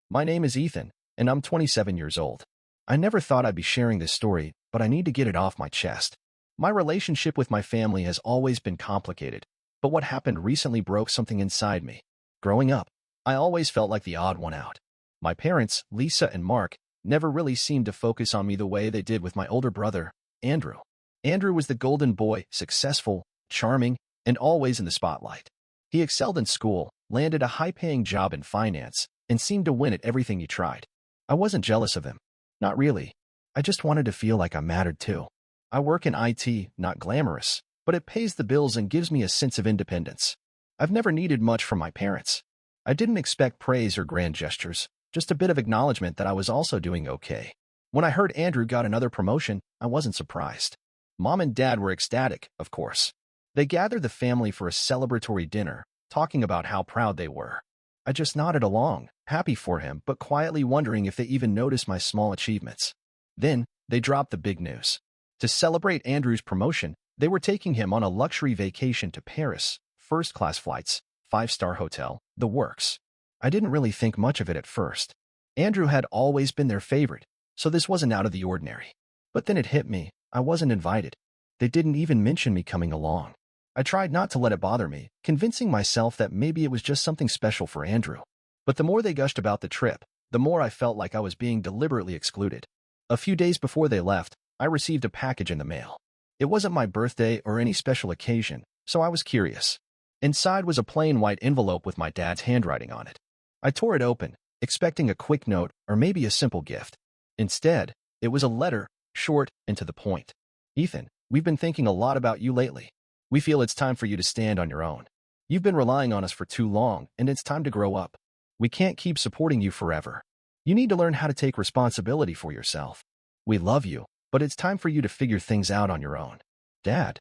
My name is Ethan, and I'm 27 years old. I never thought I'd be sharing this story, but I need to get it off my chest. My relationship with my family has always been complicated, but what happened recently broke something inside me. Growing up, I always felt like the odd one out. My parents, Lisa and Mark, never really seemed to focus on me the way they did with my older brother, Andrew. Andrew was the golden boy, successful, charming, and always in the spotlight. He excelled in school, landed a high-paying job in finance, and seemed to win at everything he tried. I wasn't jealous of him. Not really. I just wanted to feel like I mattered too. I work in IT, not glamorous, but it pays the bills and gives me a sense of independence. I've never needed much from my parents. I didn't expect praise or grand gestures, just a bit of acknowledgement that I was also doing okay. When I heard Andrew got another promotion, I wasn't surprised. Mom and Dad were ecstatic, of course. They gathered the family for a celebratory dinner, talking about how proud they were. I just nodded along, happy for him, but quietly wondering if they even noticed my small achievements. Then, they dropped the big news. To celebrate Andrew's promotion, they were taking him on a luxury vacation to Paris, first-class flights, five-star hotel, the works. I didn't really think much of it at first. Andrew had always been their favorite, so this wasn't out of the ordinary. But then it hit me. I wasn't invited. They didn't even mention me coming along. I tried not to let it bother me, convincing myself that maybe it was just something special for Andrew. But the more they gushed about the trip, the more I felt like I was being deliberately excluded. A few days before they left, I received a package in the mail. It wasn't my birthday or any special occasion, so I was curious. Inside was a plain white envelope with my dad's handwriting on it. I tore it open, expecting a quick note or maybe a simple gift. Instead, it was a letter, short and to the point. Ethan, we've been thinking a lot about you lately. We feel it's time for you to stand on your own. You've been relying on us for too long, and it's time to grow up. We can't keep supporting you forever. You need to learn how to take responsibility for yourself. We love you, but it's time for you to figure things out on your own. Dad.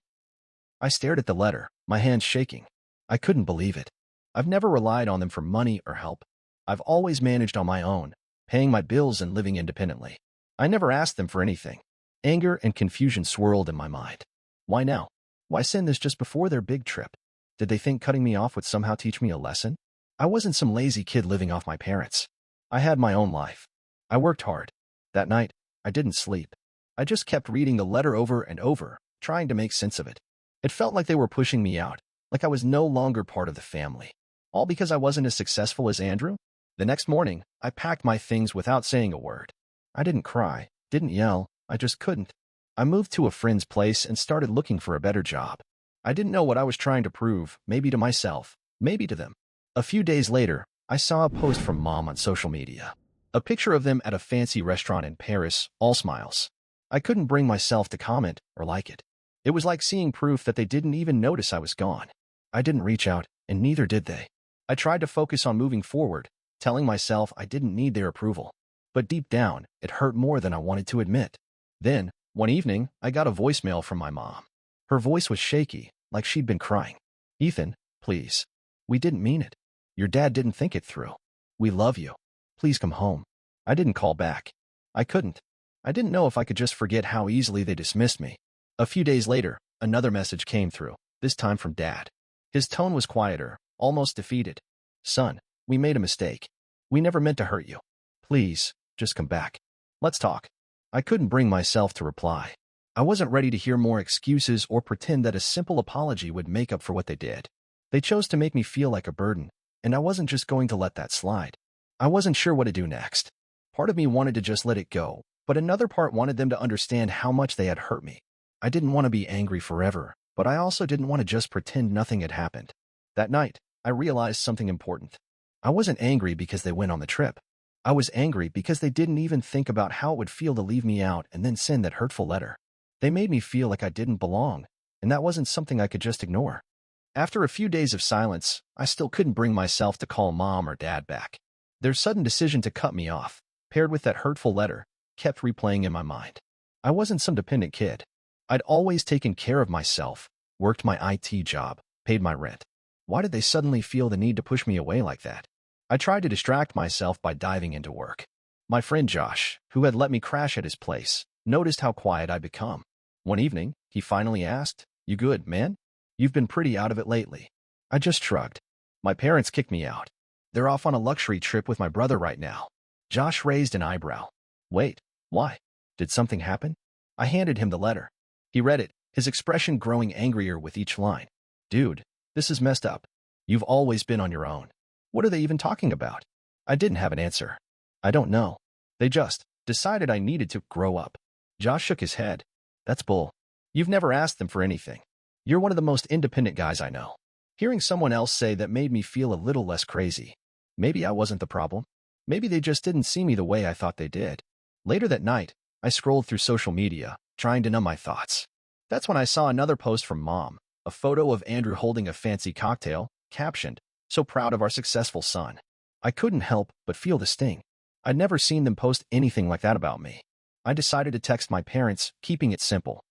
I stared at the letter, my hands shaking. I couldn't believe it. I've never relied on them for money or help. I've always managed on my own, paying my bills and living independently. I never asked them for anything. Anger and confusion swirled in my mind. Why now? Why send this just before their big trip? Did they think cutting me off would somehow teach me a lesson? I wasn't some lazy kid living off my parents. I had my own life. I worked hard. That night, I didn't sleep. I just kept reading the letter over and over, trying to make sense of it. It felt like they were pushing me out, like I was no longer part of the family. All because I wasn't as successful as Andrew? The next morning, I packed my things without saying a word. I didn't cry, didn't yell, I just couldn't. I moved to a friend's place and started looking for a better job. I didn't know what I was trying to prove, maybe to myself, maybe to them. A few days later, I saw a post from Mom on social media. A picture of them at a fancy restaurant in Paris, all smiles. I couldn't bring myself to comment or like it. It was like seeing proof that they didn't even notice I was gone. I didn't reach out, and neither did they. I tried to focus on moving forward, telling myself I didn't need their approval. But deep down, it hurt more than I wanted to admit. Then, one evening, I got a voicemail from my mom. Her voice was shaky, like she'd been crying. Ethan, please. We didn't mean it. Your dad didn't think it through. We love you. Please come home. I didn't call back. I couldn't. I didn't know if I could just forget how easily they dismissed me. A few days later, another message came through, this time from Dad. His tone was quieter, almost defeated. Son, we made a mistake. We never meant to hurt you. Please, just come back. Let's talk. I couldn't bring myself to reply. I wasn't ready to hear more excuses or pretend that a simple apology would make up for what they did. They chose to make me feel like a burden, and I wasn't just going to let that slide. I wasn't sure what to do next. Part of me wanted to just let it go, but another part wanted them to understand how much they had hurt me. I didn't want to be angry forever, but I also didn't want to just pretend nothing had happened. That night, I realized something important. I wasn't angry because they went on the trip. I was angry because they didn't even think about how it would feel to leave me out and then send that hurtful letter. They made me feel like I didn't belong, and that wasn't something I could just ignore. After a few days of silence, I still couldn't bring myself to call Mom or Dad back. Their sudden decision to cut me off, paired with that hurtful letter, kept replaying in my mind. I wasn't some dependent kid. I'd always taken care of myself, worked my IT job, paid my rent. Why did they suddenly feel the need to push me away like that? I tried to distract myself by diving into work. My friend Josh, who had let me crash at his place, noticed how quiet I'd become. One evening, he finally asked, "You good, man? You've been pretty out of it lately." I just shrugged. My parents kicked me out. They're off on a luxury trip with my brother right now. Josh raised an eyebrow. Wait, why? Did something happen? I handed him the letter. He read it, his expression growing angrier with each line. Dude, this is messed up. You've always been on your own. What are they even talking about? I didn't have an answer. I don't know. They just decided I needed to grow up. Josh shook his head. That's bull. You've never asked them for anything. You're one of the most independent guys I know. Hearing someone else say that made me feel a little less crazy. Maybe I wasn't the problem. Maybe they just didn't see me the way I thought they did. Later that night, I scrolled through social media, trying to numb my thoughts. That's when I saw another post from Mom, a photo of Andrew holding a fancy cocktail, captioned, "So proud of our successful son." I couldn't help but feel the sting. I'd never seen them post anything like that about me. I decided to text my parents, keeping it simple.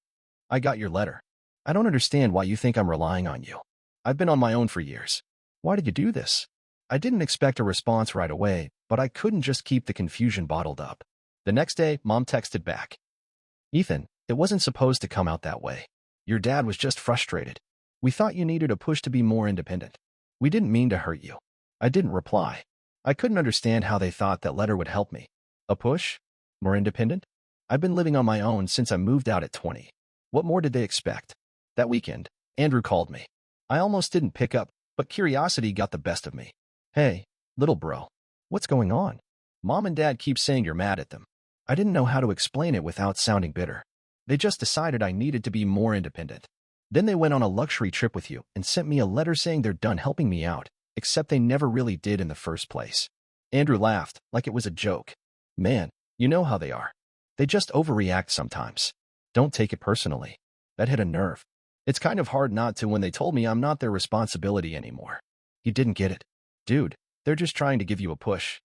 I got your letter. I don't understand why you think I'm relying on you. I've been on my own for years. Why did you do this? I didn't expect a response right away, but I couldn't just keep the confusion bottled up. The next day, Mom texted back. Ethan, it wasn't supposed to come out that way. Your dad was just frustrated. We thought you needed a push to be more independent. We didn't mean to hurt you. I didn't reply. I couldn't understand how they thought that letter would help me. A push? More independent? I've been living on my own since I moved out at 20. What more did they expect? That weekend, Andrew called me. I almost didn't pick up, but curiosity got the best of me. Hey, little bro. What's going on? Mom and Dad keep saying you're mad at them. I didn't know how to explain it without sounding bitter. They just decided I needed to be more independent. Then they went on a luxury trip with you and sent me a letter saying they're done helping me out, except they never really did in the first place. Andrew laughed, like it was a joke. Man, you know how they are. They just overreact sometimes. Don't take it personally. That hit a nerve. It's kind of hard not to when they told me I'm not their responsibility anymore. You didn't get it. Dude, they're just trying to give you a push.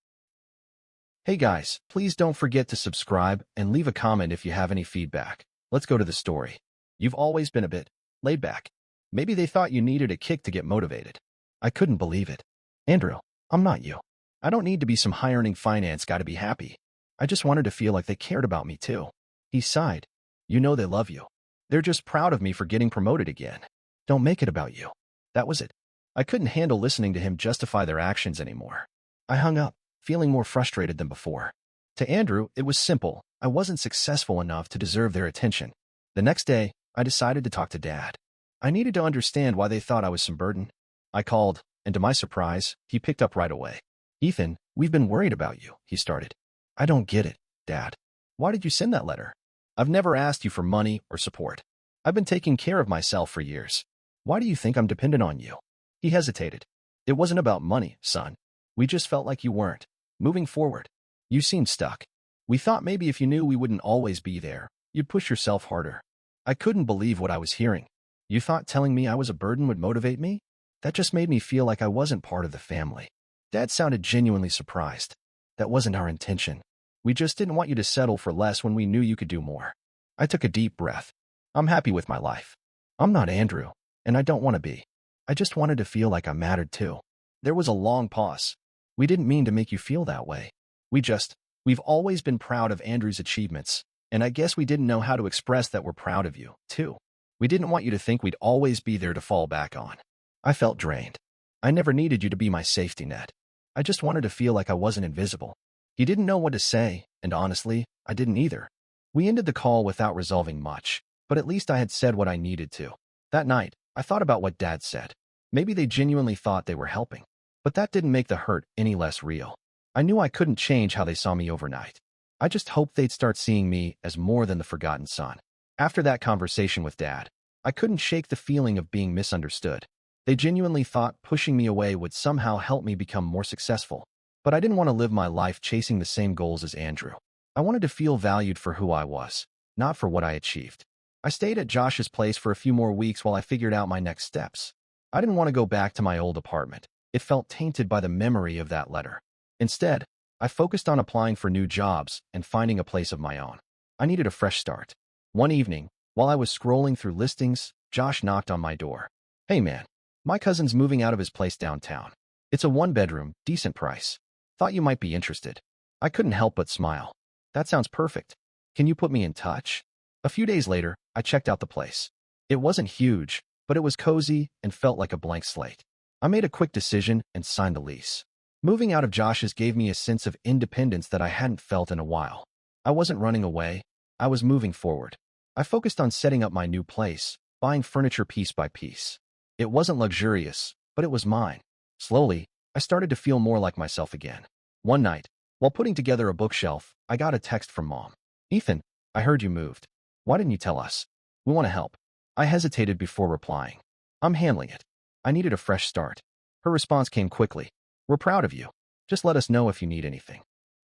Hey guys, please don't forget to subscribe and leave a comment if you have any feedback. Let's go to the story. You've always been a bit laid back. Maybe they thought you needed a kick to get motivated. I couldn't believe it. Andrew, I'm not you. I don't need to be some high-earning finance guy to be happy. I just wanted to feel like they cared about me too. He sighed. You know they love you. They're just proud of me for getting promoted again. Don't make it about you. That was it. I couldn't handle listening to him justify their actions anymore. I hung up, feeling more frustrated than before. To Andrew, it was simple. I wasn't successful enough to deserve their attention. The next day, I decided to talk to Dad. I needed to understand why they thought I was some burden. I called, and to my surprise, he picked up right away. Ethan, we've been worried about you, he started. I don't get it, Dad. Why did you send that letter? I've never asked you for money or support. I've been taking care of myself for years. Why do you think I'm dependent on you? He hesitated. It wasn't about money, son. We just felt like you weren't moving forward. You seemed stuck. We thought maybe if you knew we wouldn't always be there, you'd push yourself harder. I couldn't believe what I was hearing. You thought telling me I was a burden would motivate me? That just made me feel like I wasn't part of the family. Dad sounded genuinely surprised. That wasn't our intention. We just didn't want you to settle for less when we knew you could do more. I took a deep breath. I'm happy with my life. I'm not Andrew, and I don't want to be. I just wanted to feel like I mattered too. There was a long pause. We didn't mean to make you feel that way. We've always been proud of Andrew's achievements, and I guess we didn't know how to express that we're proud of you, too. We didn't want you to think we'd always be there to fall back on. I felt drained. I never needed you to be my safety net. I just wanted to feel like I wasn't invisible. He didn't know what to say, and honestly, I didn't either. We ended the call without resolving much, but at least I had said what I needed to. That night, I thought about what Dad said. Maybe they genuinely thought they were helping, but that didn't make the hurt any less real. I knew I couldn't change how they saw me overnight. I just hoped they'd start seeing me as more than the forgotten son. After that conversation with Dad, I couldn't shake the feeling of being misunderstood. They genuinely thought pushing me away would somehow help me become more successful. But I didn't want to live my life chasing the same goals as Andrew. I wanted to feel valued for who I was, not for what I achieved. I stayed at Josh's place for a few more weeks while I figured out my next steps. I didn't want to go back to my old apartment. It felt tainted by the memory of that letter. Instead, I focused on applying for new jobs and finding a place of my own. I needed a fresh start. One evening, while I was scrolling through listings, Josh knocked on my door. Hey man, my cousin's moving out of his place downtown. It's a one-bedroom, decent price. Thought you might be interested. I couldn't help but smile. That sounds perfect. Can you put me in touch? A few days later, I checked out the place. It wasn't huge, but it was cozy and felt like a blank slate. I made a quick decision and signed the lease. Moving out of Josh's gave me a sense of independence that I hadn't felt in a while. I wasn't running away. I was moving forward. I focused on setting up my new place, buying furniture piece by piece. It wasn't luxurious, but it was mine. Slowly, I started to feel more like myself again. One night, while putting together a bookshelf, I got a text from Mom. "Ethan, I heard you moved. Why didn't you tell us? We want to help." I hesitated before replying. "I'm handling it. I needed a fresh start." Her response came quickly. "We're proud of you. Just let us know if you need anything."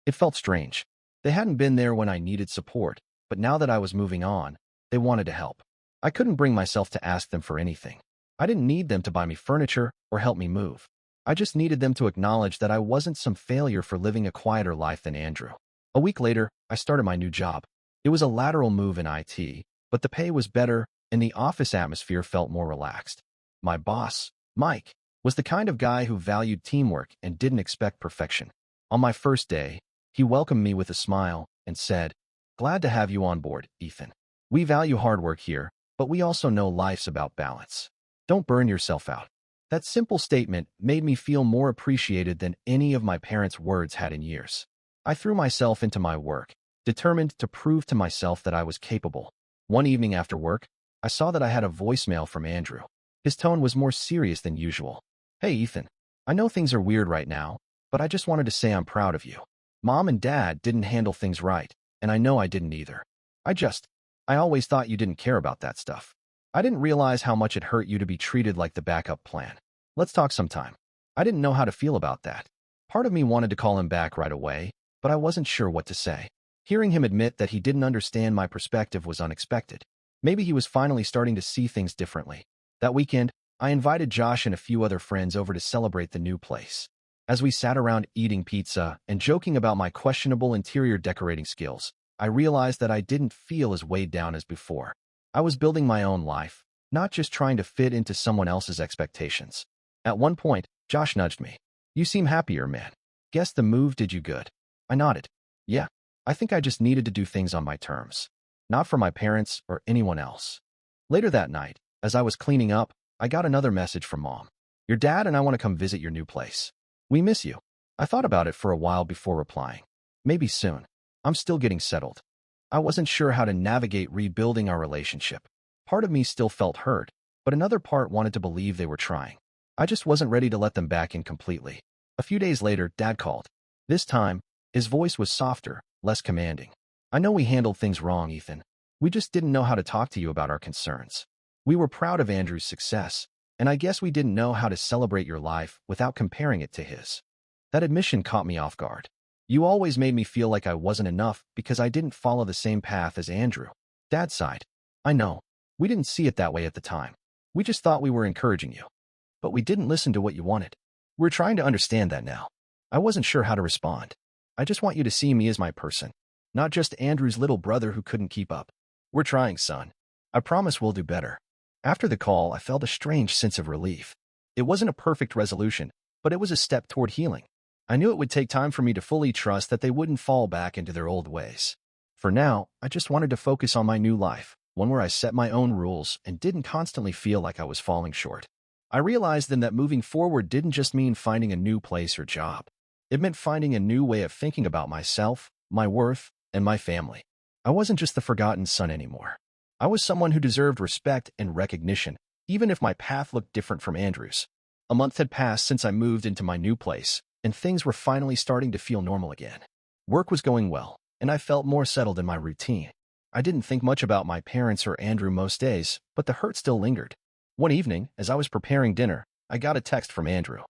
It felt strange. They hadn't been there when I needed support, but now that I was moving on, they wanted to help. I couldn't bring myself to ask them for anything. I didn't need them to buy me furniture or help me move. I just needed them to acknowledge that I wasn't some failure for living a quieter life than Andrew. A week later, I started my new job. It was a lateral move in IT, but the pay was better and the office atmosphere felt more relaxed. My boss, Mike, was the kind of guy who valued teamwork and didn't expect perfection. On my first day, he welcomed me with a smile and said, "Glad to have you on board, Ethan. We value hard work here, but we also know life's about balance. Don't burn yourself out." That simple statement made me feel more appreciated than any of my parents' words had in years. I threw myself into my work, determined to prove to myself that I was capable. One evening after work, I saw that I had a voicemail from Andrew. His tone was more serious than usual. "Hey, Ethan, I know things are weird right now, but I just wanted to say I'm proud of you. Mom and Dad didn't handle things right, and I know I didn't either. I always thought you didn't care about that stuff. I didn't realize how much it hurt you to be treated like the backup plan. Let's talk sometime." I didn't know how to feel about that. Part of me wanted to call him back right away, but I wasn't sure what to say. Hearing him admit that he didn't understand my perspective was unexpected. Maybe he was finally starting to see things differently. That weekend, I invited Josh and a few other friends over to celebrate the new place. As we sat around eating pizza and joking about my questionable interior decorating skills, I realized that I didn't feel as weighed down as before. I was building my own life, not just trying to fit into someone else's expectations. At one point, Josh nudged me. "You seem happier, man. Guess the move did you good." I nodded. "Yeah, I think I just needed to do things on my terms, not for my parents or anyone else." Later that night, as I was cleaning up, I got another message from Mom. "Your dad and I want to come visit your new place. We miss you." I thought about it for a while before replying. "Maybe soon. I'm still getting settled." I wasn't sure how to navigate rebuilding our relationship. Part of me still felt hurt, but another part wanted to believe they were trying. I just wasn't ready to let them back in completely. A few days later, Dad called. This time, his voice was softer, less commanding. "I know we handled things wrong, Ethan. We just didn't know how to talk to you about our concerns. We were proud of Andrew's success, and I guess we didn't know how to celebrate your life without comparing it to his." That admission caught me off guard. "You always made me feel like I wasn't enough because I didn't follow the same path as Andrew." Dad sighed. "I know. We didn't see it that way at the time. We just thought we were encouraging you. But we didn't listen to what you wanted. We're trying to understand that now." I wasn't sure how to respond. "I just want you to see me as my person, not just Andrew's little brother who couldn't keep up." "We're trying, son. I promise we'll do better." After the call, I felt a strange sense of relief. It wasn't a perfect resolution, but it was a step toward healing. I knew it would take time for me to fully trust that they wouldn't fall back into their old ways. For now, I just wanted to focus on my new life, one where I set my own rules and didn't constantly feel like I was falling short. I realized then that moving forward didn't just mean finding a new place or job. It meant finding a new way of thinking about myself, my worth, and my family. I wasn't just the forgotten son anymore. I was someone who deserved respect and recognition, even if my path looked different from Andrew's. A month had passed since I moved into my new place, and things were finally starting to feel normal again. Work was going well, and I felt more settled in my routine. I didn't think much about my parents or Andrew most days, but the hurt still lingered. One evening, as I was preparing dinner, I got a text from Andrew.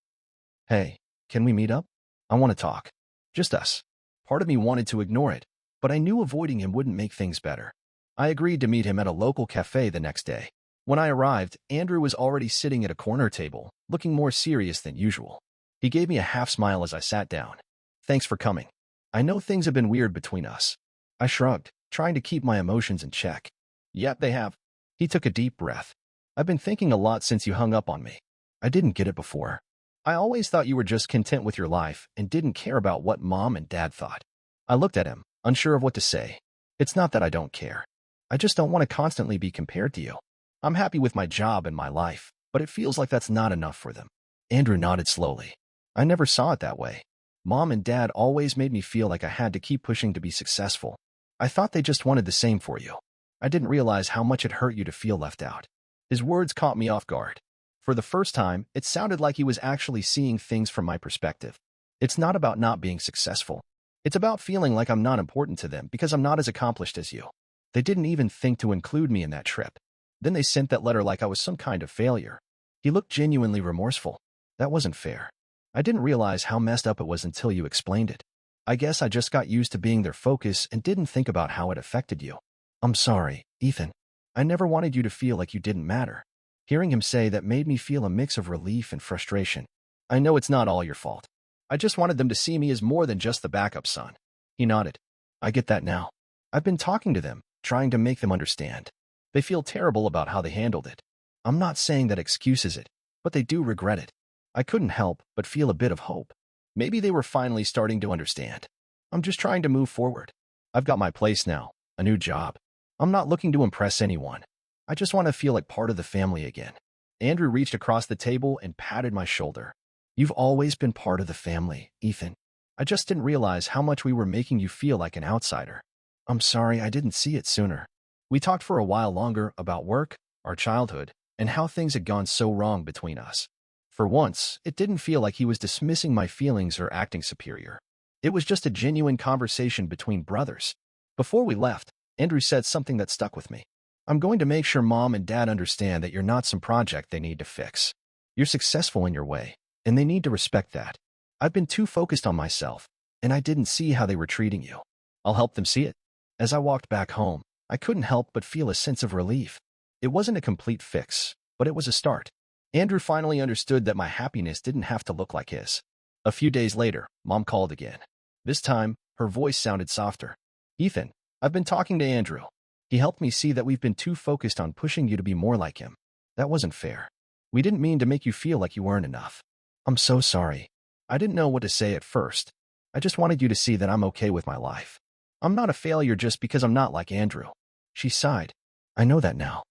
"Hey, can we meet up? I want to talk. Just us." Part of me wanted to ignore it, but I knew avoiding him wouldn't make things better. I agreed to meet him at a local cafe the next day. When I arrived, Andrew was already sitting at a corner table, looking more serious than usual. He gave me a half smile as I sat down. "Thanks for coming. I know things have been weird between us." I shrugged, trying to keep my emotions in check. "Yep, they have." He took a deep breath. "I've been thinking a lot since you hung up on me. I didn't get it before. I always thought you were just content with your life and didn't care about what Mom and Dad thought." I looked at him, unsure of what to say. "It's not that I don't care. I just don't want to constantly be compared to you. I'm happy with my job and my life, but it feels like that's not enough for them." Andrew nodded slowly. I never saw it that way. Mom and Dad always made me feel like I had to keep pushing to be successful. I thought they just wanted the same for you. I didn't realize how much it hurt you to feel left out. His words caught me off guard. For the first time, it sounded like he was actually seeing things from my perspective. It's not about not being successful. It's about feeling like I'm not important to them because I'm not as accomplished as you. They didn't even think to include me in that trip. Then they sent that letter like I was some kind of failure. He looked genuinely remorseful. That wasn't fair. I didn't realize how messed up it was until you explained it. I guess I just got used to being their focus and didn't think about how it affected you. I'm sorry, Ethan. I never wanted you to feel like you didn't matter. Hearing him say that made me feel a mix of relief and frustration. I know it's not all your fault. I just wanted them to see me as more than just the backup son. He nodded. I get that now. I've been talking to them, trying to make them understand. They feel terrible about how they handled it. I'm not saying that excuses it, but they do regret it. I couldn't help but feel a bit of hope. Maybe they were finally starting to understand. I'm just trying to move forward. I've got my place now, a new job. I'm not looking to impress anyone. I just want to feel like part of the family again. Andrew reached across the table and patted my shoulder. You've always been part of the family, Ethan. I just didn't realize how much we were making you feel like an outsider. I'm sorry I didn't see it sooner. We talked for a while longer about work, our childhood, and how things had gone so wrong between us. For once, it didn't feel like he was dismissing my feelings or acting superior. It was just a genuine conversation between brothers. Before we left, Andrew said something that stuck with me. I'm going to make sure Mom and Dad understand that you're not some project they need to fix. You're successful in your way, and they need to respect that. I've been too focused on myself, and I didn't see how they were treating you. I'll help them see it. As I walked back home, I couldn't help but feel a sense of relief. It wasn't a complete fix, but it was a start. Andrew finally understood that my happiness didn't have to look like his. A few days later, Mom called again. This time, her voice sounded softer. Ethan, I've been talking to Andrew. He helped me see that we've been too focused on pushing you to be more like him. That wasn't fair. We didn't mean to make you feel like you weren't enough. I'm so sorry. I didn't know what to say at first. I just wanted you to see that I'm okay with my life. I'm not a failure just because I'm not like Andrew. She sighed. I know that now.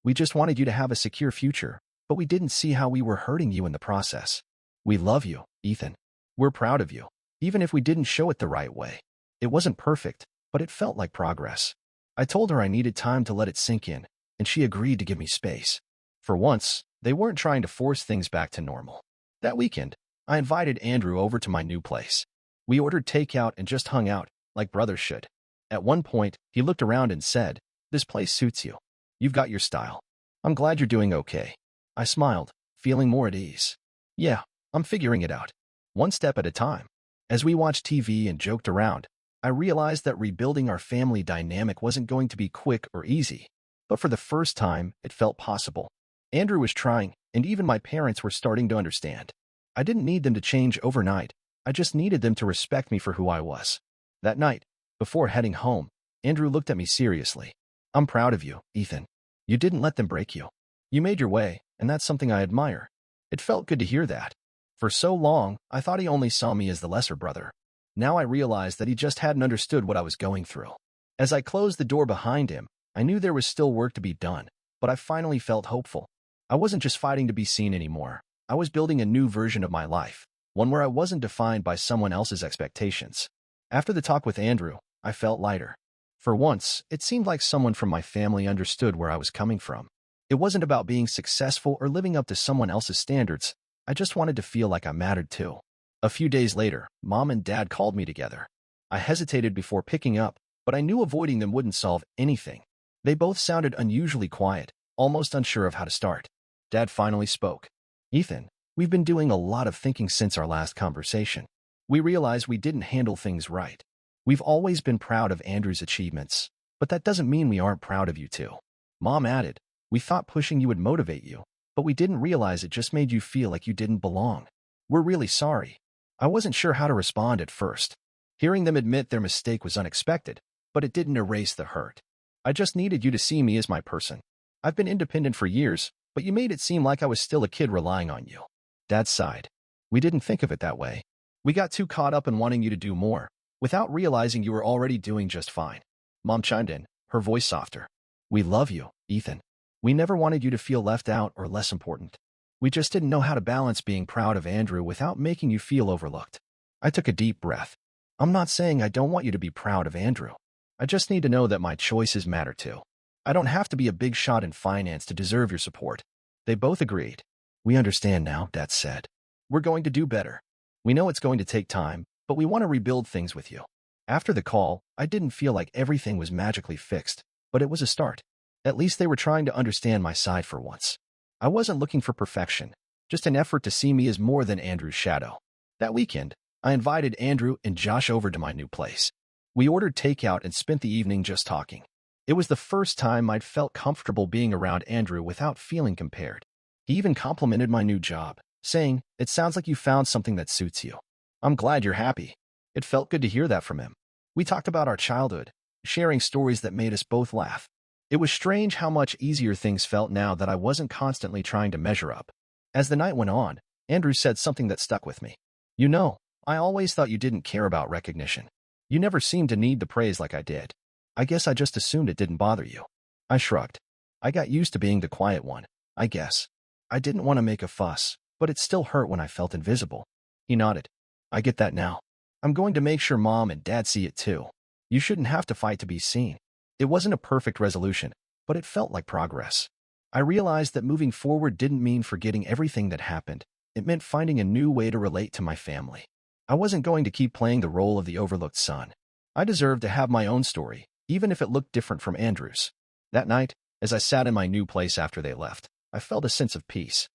We just wanted you to have a secure future, but we didn't see how we were hurting you in the process. We love you, Ethan. We're proud of you, even if we didn't show it the right way. It wasn't perfect, but it felt like progress. I told her I needed time to let it sink in, and she agreed to give me space. For once, they weren't trying to force things back to normal. That weekend, I invited Andrew over to my new place. We ordered takeout and just hung out, like brothers should. At one point, he looked around and said, "This place suits you. You've got your style. I'm glad you're doing okay." I smiled, feeling more at ease. Yeah, I'm figuring it out. One step at a time. As we watched TV and joked around, I realized that rebuilding our family dynamic wasn't going to be quick or easy. But for the first time, it felt possible. Andrew was trying, and even my parents were starting to understand. I didn't need them to change overnight. I just needed them to respect me for who I was. That night, before heading home, Andrew looked at me seriously. I'm proud of you, Ethan. You didn't let them break you. You made your way, and that's something I admire. It felt good to hear that. For so long, I thought he only saw me as the lesser brother. Now I realized that he just hadn't understood what I was going through. As I closed the door behind him, I knew there was still work to be done, but I finally felt hopeful. I wasn't just fighting to be seen anymore. I was building a new version of my life, one where I wasn't defined by someone else's expectations. After the talk with Andrew, I felt lighter. For once, it seemed like someone from my family understood where I was coming from. It wasn't about being successful or living up to someone else's standards. I just wanted to feel like I mattered too. A few days later, Mom and Dad called me together. I hesitated before picking up, but I knew avoiding them wouldn't solve anything. They both sounded unusually quiet, almost unsure of how to start. Dad finally spoke. Ethan, we've been doing a lot of thinking since our last conversation. We realized we didn't handle things right. We've always been proud of Andrew's achievements, but that doesn't mean we aren't proud of you too. Mom added, we thought pushing you would motivate you, but we didn't realize it just made you feel like you didn't belong. We're really sorry. I wasn't sure how to respond at first. Hearing them admit their mistake was unexpected, but it didn't erase the hurt. I just needed you to see me as my person. I've been independent for years, but you made it seem like I was still a kid relying on you. Dad sighed. We didn't think of it that way. We got too caught up in wanting you to do more, without realizing you were already doing just fine. Mom chimed in, her voice softer. We love you, Ethan. We never wanted you to feel left out or less important. We just didn't know how to balance being proud of Andrew without making you feel overlooked. I took a deep breath. I'm not saying I don't want you to be proud of Andrew. I just need to know that my choices matter too. I don't have to be a big shot in finance to deserve your support. They both agreed. We understand now, Dad said. We're going to do better. We know it's going to take time, but we want to rebuild things with you. After the call, I didn't feel like everything was magically fixed, but it was a start. At least they were trying to understand my side for once. I wasn't looking for perfection, just an effort to see me as more than Andrew's shadow. That weekend, I invited Andrew and Josh over to my new place. We ordered takeout and spent the evening just talking. It was the first time I'd felt comfortable being around Andrew without feeling compared. He even complimented my new job, saying, "It sounds like you found something that suits you. I'm glad you're happy." It felt good to hear that from him. We talked about our childhood, sharing stories that made us both laugh. It was strange how much easier things felt now that I wasn't constantly trying to measure up. As the night went on, Andrew said something that stuck with me. "You know, I always thought you didn't care about recognition. You never seemed to need the praise like I did. I guess I just assumed it didn't bother you." I shrugged. I got used to being the quiet one, I guess. I didn't want to make a fuss, but it still hurt when I felt invisible. He nodded. "I get that now. I'm going to make sure Mom and Dad see it too. You shouldn't have to fight to be seen." It wasn't a perfect resolution, but it felt like progress. I realized that moving forward didn't mean forgetting everything that happened. It meant finding a new way to relate to my family. I wasn't going to keep playing the role of the overlooked son. I deserved to have my own story, even if it looked different from Andrew's. That night, as I sat in my new place after they left, I felt a sense of peace.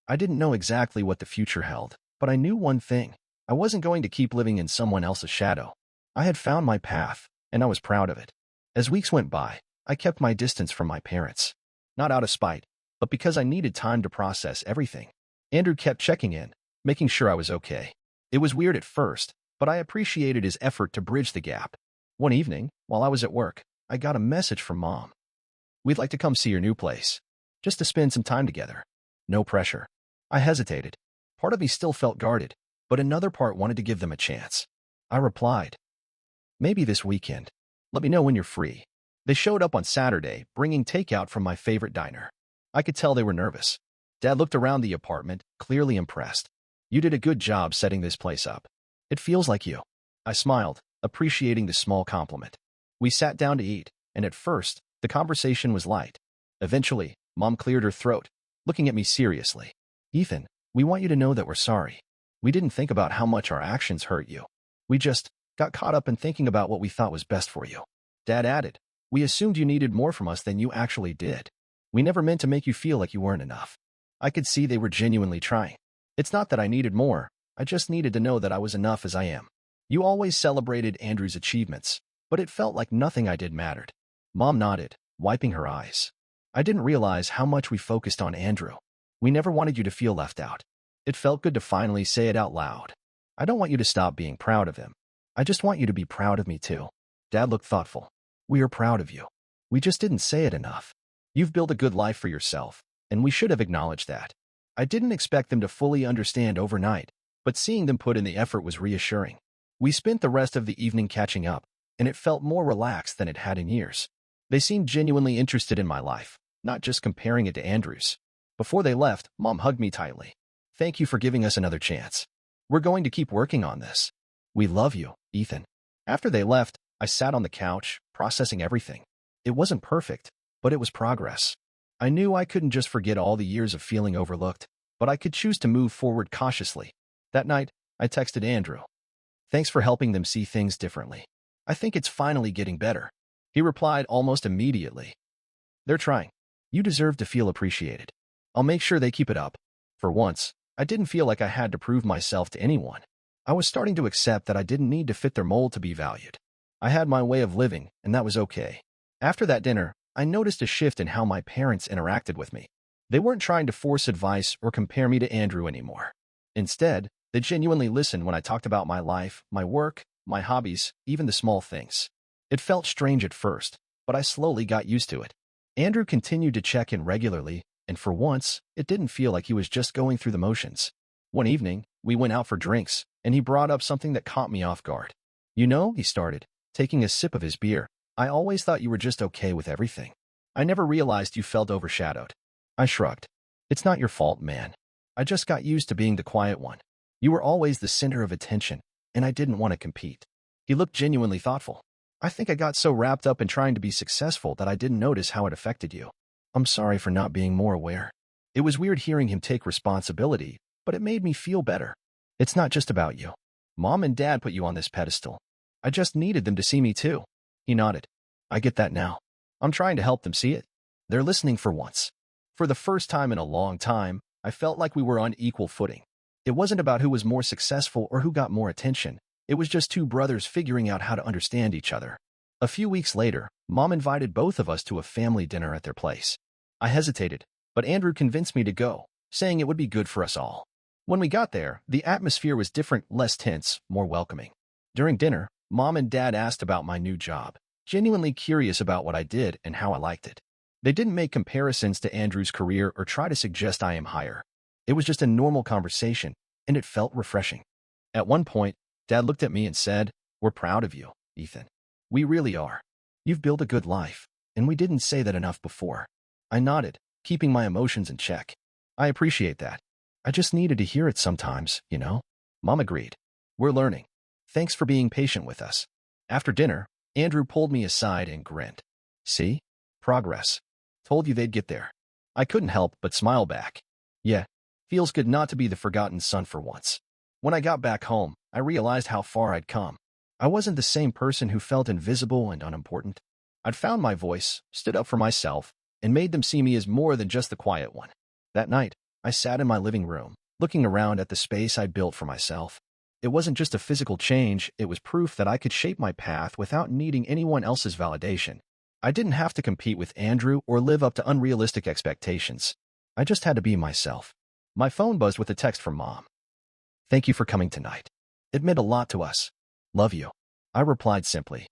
I didn't know exactly what the future held, but I knew one thing. I wasn't going to keep living in someone else's shadow. I had found my path, and I was proud of it. As weeks went by, I kept my distance from my parents. Not out of spite, but because I needed time to process everything. Andrew kept checking in, making sure I was okay. It was weird at first, but I appreciated his effort to bridge the gap. One evening, while I was at work, I got a message from Mom. "We'd like to come see your new place, just to spend some time together. No pressure." I hesitated. Part of me still felt guarded, but another part wanted to give them a chance. I replied, "Maybe this weekend. Let me know when you're free." They showed up on Saturday, bringing takeout from my favorite diner. I could tell they were nervous. Dad looked around the apartment, clearly impressed. "You did a good job setting this place up. It feels like you." I smiled, appreciating the small compliment. We sat down to eat, and at first, the conversation was light. Eventually, Mom cleared her throat, looking at me seriously. "Ethan, we want you to know that we're sorry. We didn't think about how much our actions hurt you. We just got caught up in thinking about what we thought was best for you." Dad added, "We assumed you needed more from us than you actually did. We never meant to make you feel like you weren't enough." I could see they were genuinely trying. It's not that I needed more, I just needed to know that I was enough as I am. "You always celebrated Andrew's achievements, but it felt like nothing I did mattered." Mom nodded, wiping her eyes. "I didn't realize how much we focused on Andrew. We never wanted you to feel left out." It felt good to finally say it out loud. "I don't want you to stop being proud of him. I just want you to be proud of me too." Dad looked thoughtful. "We are proud of you. We just didn't say it enough. You've built a good life for yourself, and we should have acknowledged that." I didn't expect them to fully understand overnight, but seeing them put in the effort was reassuring. We spent the rest of the evening catching up, and it felt more relaxed than it had in years. They seemed genuinely interested in my life, not just comparing it to Andrew's. Before they left, Mom hugged me tightly. "Thank you for giving us another chance. We're going to keep working on this. We love you, Ethan." After they left, I sat on the couch, processing everything. It wasn't perfect, but it was progress. I knew I couldn't just forget all the years of feeling overlooked, but I could choose to move forward cautiously. That night, I texted Andrew. "Thanks for helping them see things differently. I think it's finally getting better." He replied almost immediately. "They're trying. You deserve to feel appreciated. I'll make sure they keep it up." For once, I didn't feel like I had to prove myself to anyone. I was starting to accept that I didn't need to fit their mold to be valued. I had my way of living, and that was okay. After that dinner, I noticed a shift in how my parents interacted with me. They weren't trying to force advice or compare me to Andrew anymore. Instead, they genuinely listened when I talked about my life, my work, my hobbies, even the small things. It felt strange at first, but I slowly got used to it. Andrew continued to check in regularly, and for once, it didn't feel like he was just going through the motions. One evening, we went out for drinks, and he brought up something that caught me off guard. "You know," he started, taking a sip of his beer, "I always thought you were just okay with everything. I never realized you felt overshadowed." I shrugged. "It's not your fault, man. I just got used to being the quiet one. You were always the center of attention, and I didn't want to compete. He looked genuinely thoughtful. I think I got so wrapped up in trying to be successful that I didn't notice how it affected you. I'm sorry for not being more aware. It was weird hearing him take responsibility, but it made me feel better. It's not just about you. Mom and Dad put you on this pedestal. I just needed them to see me too. He nodded. I get that now. I'm trying to help them see it. They're listening for once. For the first time in a long time, I felt like we were on equal footing. It wasn't about who was more successful or who got more attention. It was just two brothers figuring out how to understand each other. A few weeks later, Mom invited both of us to a family dinner at their place. I hesitated, but Andrew convinced me to go, saying it would be good for us all. When we got there, the atmosphere was different, less tense, more welcoming. During dinner, Mom and Dad asked about my new job, genuinely curious about what I did and how I liked it. They didn't make comparisons to Andrew's career or try to suggest I am higher. It was just a normal conversation, and it felt refreshing. At one point, Dad looked at me and said, "We're proud of you, Ethan. We really are. You've built a good life, and we didn't say that enough before." I nodded, keeping my emotions in check. I appreciate that. I just needed to hear it sometimes, you know? Mom agreed. We're learning. Thanks for being patient with us. After dinner, Andrew pulled me aside and grinned. See? Progress. Told you they'd get there. I couldn't help but smile back. Yeah, feels good not to be the forgotten son for once. When I got back home, I realized how far I'd come. I wasn't the same person who felt invisible and unimportant. I'd found my voice, stood up for myself, and made them see me as more than just the quiet one. That night, I sat in my living room, looking around at the space I'd built for myself. It wasn't just a physical change, it was proof that I could shape my path without needing anyone else's validation. I didn't have to compete with Andrew or live up to unrealistic expectations. I just had to be myself. My phone buzzed with a text from Mom. "Thank you for coming tonight. It meant a lot to us. Love you." I replied simply.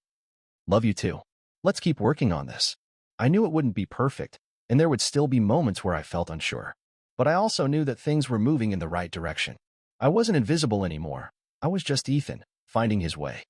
"Love you too. Let's keep working on this." I knew it wouldn't be perfect, and there would still be moments where I felt unsure. But I also knew that things were moving in the right direction. I wasn't invisible anymore. I was just Ethan, finding his way.